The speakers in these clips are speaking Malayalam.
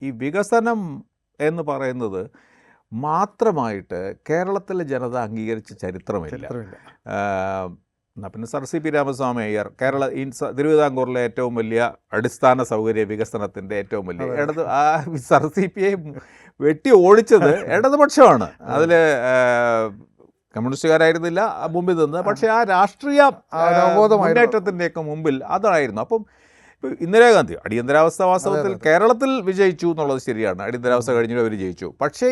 ഈ വികസനം എന്ന് പറയുന്നത് മാത്രമായിട്ട് കേരളത്തിലെ ജനത അംഗീകരിച്ച ചരിത്രമില്ല. എന്നാൽ പിന്നെ sir C P Ramaswami Iyer തിരുവിതാംകൂറിലെ ഏറ്റവും വലിയ അടിസ്ഥാന സൗകര്യ വികസനത്തിൻ്റെ ഏറ്റവും വലിയ സർ സി പി ഐ വെട്ടി ഓടിച്ചത് ഇടതുപക്ഷമാണ്. അതിൽ കമ്മ്യൂണിസ്റ്റുകാരായിരുന്നില്ല മുമ്പിൽ നിന്ന്, പക്ഷേ ആ രാഷ്ട്രീയ മുന്നേറ്റത്തിൻ്റെയൊക്കെ മുമ്പിൽ അതായിരുന്നു. അപ്പം ഇപ്പോൾ ഇന്ദിരാഗാന്ധി അടിയന്തരാവസ്ഥ വാസ്തവത്തിൽ കേരളത്തിൽ വിജയിച്ചു എന്നുള്ളത് ശരിയാണ്, അടിയന്തരാവസ്ഥ കഴിഞ്ഞിട്ട് അവർ ജയിച്ചു. പക്ഷേ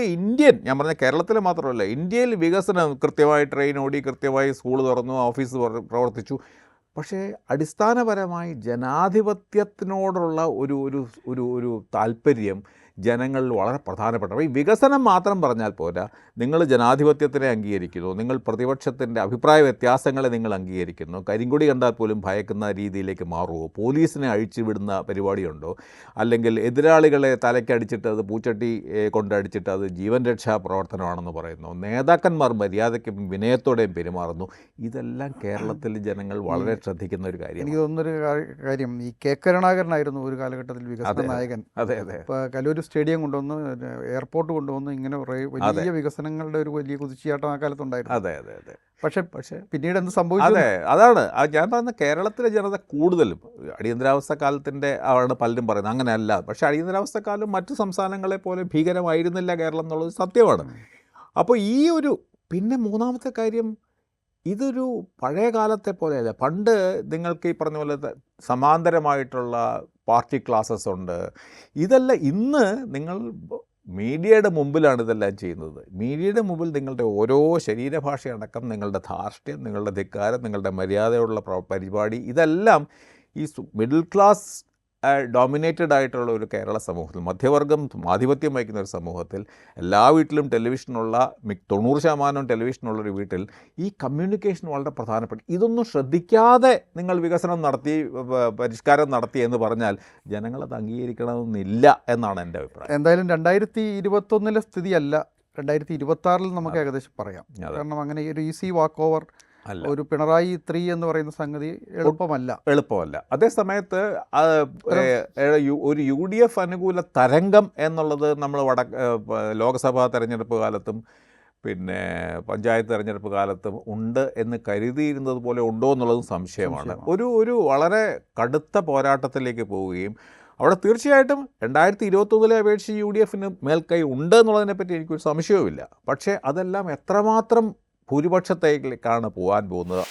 ഞാൻ പറഞ്ഞ കേരളത്തിൽ മാത്രമല്ല, ഇന്ത്യയിൽ വികസനം കൃത്യമായി ട്രെയിൻ ഓടി, കൃത്യമായി സ്കൂൾ തുറന്നു, ഓഫീസ് പ്രവർത്തിച്ചു. പക്ഷേ അടിസ്ഥാനപരമായി ജനാധിപത്യത്തിനോടുള്ള ഒരു താല്പര്യം ജനങ്ങളിൽ വളരെ പ്രധാനപ്പെട്ട. ഈ വികസനം മാത്രം പറഞ്ഞാൽ പോരാ, നിങ്ങൾ ജനാധിപത്യത്തിനെ അംഗീകരിക്കുന്നു, നിങ്ങൾ പ്രതിപക്ഷത്തിൻ്റെ അഭിപ്രായ വ്യത്യാസങ്ങളെ നിങ്ങൾ അംഗീകരിക്കുന്നു, കരിങ്കൊടി കണ്ടാൽ പോലും ഭയക്കുന്ന രീതിയിലേക്ക് മാറുമോ, പോലീസിനെ അഴിച്ചുവിടുന്ന പരിപാടിയുണ്ടോ, അല്ലെങ്കിൽ എതിരാളികളെ തലയ്ക്കടിച്ചിട്ട് അത് പൂച്ചട്ടി കൊണ്ടടിച്ചിട്ട് അത് ജീവൻ രക്ഷാ പ്രവർത്തനമാണെന്ന് പറയുന്നു, നേതാക്കന്മാർ മര്യാദയ്ക്കും വിനയത്തോടെയും പെരുമാറുന്നു. ഇതെല്ലാം കേരളത്തിലെ ജനങ്ങൾ വളരെ ശ്രദ്ധിക്കുന്ന ഒരു കാര്യം. എനിക്ക് തോന്നുന്നൊരു കാര്യം, ഈ കെ കരുണാകരനായിരുന്നു ഒരു കാലഘട്ടത്തിൽ വികസന നായകൻ. ഇപ്പോൾ കലൂർ സ്റ്റേഡിയം കൊണ്ടുവന്ന്, എയർപോർട്ട് കൊണ്ടുവന്ന്, ഇങ്ങനെ വലിയ വികസനങ്ങളുടെ ഒരു വലിയ കുതിച്ചുചാട്ടം ആ കാലത്തുണ്ടായിരുന്നു. അതെ. പക്ഷേ പിന്നീട് എന്ത് സംഭവിച്ചു? അതെ, അതാണ് ഞാൻ പറയുന്ന കേരളത്തിലെ ജനത കൂടുതലും അടിയന്തരാവസ്ഥ കാലത്തിൻ്റെ ആണ് പലരും പറയുന്നത്. അങ്ങനെയല്ല. പക്ഷേ അടിയന്തരാവസ്ഥ കാലം മറ്റു സംസ്ഥാനങ്ങളെ പോലെ ഭീകരമായിരുന്നില്ല കേരളം എന്നുള്ളത് സത്യമാണ്. അപ്പോൾ പിന്നെ മൂന്നാമത്തെ കാര്യം, ഇതൊരു പഴയ കാലത്തെ പോലെയല്ല. പണ്ട് നിങ്ങൾക്ക് ഈ പറഞ്ഞ പോലെ സമാന്തരമായിട്ടുള്ള പാർട്ടി ക്ലാസ്സസ് ഉണ്ട്. ഇതെല്ലാം ഇന്ന് നിങ്ങൾ മീഡിയയുടെ മുമ്പിലാണ് ഇതെല്ലാം ചെയ്യുന്നത്. മീഡിയയുടെ മുമ്പിൽ നിങ്ങളുടെ ഓരോ ശരീരഭാഷയടക്കം, നിങ്ങളുടെ ധാർഷ്ട്യം, നിങ്ങളുടെ ധിക്കാരം, നിങ്ങളുടെ മര്യാദയുള്ള പരിപാടി, ഇതെല്ലാം ഈ മിഡിൽ ക്ലാസ് ഡോമിനേറ്റഡ് ആയിട്ടുള്ള ഒരു കേരള സമൂഹത്തിൽ, മധ്യവർഗം ആധിപത്യം വഹിക്കുന്ന ഒരു സമൂഹത്തിൽ, എല്ലാ വീട്ടിലും ടെലിവിഷനുള്ള 90% ടെലിവിഷനുള്ളൊരു വീട്ടിൽ ഈ കമ്മ്യൂണിക്കേഷൻ വളരെ പ്രധാനപ്പെട്ട. ഇതൊന്നും ശ്രദ്ധിക്കാതെ നിങ്ങൾ വികസനം നടത്തി, പരിഷ്കാരം നടത്തി എന്ന് പറഞ്ഞാൽ ജനങ്ങളത് അംഗീകരിക്കണമെന്നില്ല എന്നാണ് എൻ്റെ അഭിപ്രായം. എന്തായാലും 2021 സ്ഥിതിയല്ല, 2026 നമുക്ക് ഏകദേശം പറയാം. കാരണം അങ്ങനെ ഒരു ഈസി വാക്ക് ഓവർ, ഒരു പിണറായി 3 എന്ന് പറയുന്ന സംഗതി എളുപ്പമല്ല. അതേ സമയത്ത് ഒരു UDF അനുകൂല തരംഗം എന്നുള്ളത് നമ്മൾ ലോക്സഭാ തെരഞ്ഞെടുപ്പ് കാലത്തും പിന്നെ പഞ്ചായത്ത് തെരഞ്ഞെടുപ്പ് കാലത്തും ഉണ്ട് എന്ന് കരുതിയിരുന്നത് പോലെ ഉണ്ടോ എന്നുള്ളതും സംശയമാണ്. ഒരു വളരെ കടുത്ത പോരാട്ടത്തിലേക്ക് പോവുകയും അവിടെ തീർച്ചയായിട്ടും 2021 അപേക്ഷിച്ച് UDF മേൽക്കൈ ഉണ്ട് എന്നുള്ളതിനെപ്പറ്റി എനിക്കൊരു സംശയവുമില്ല. പക്ഷേ അതെല്ലാം എത്രമാത്രം ഭൂരിപക്ഷത്തേക്കാണ് പോകാൻ പോകുന്നത്.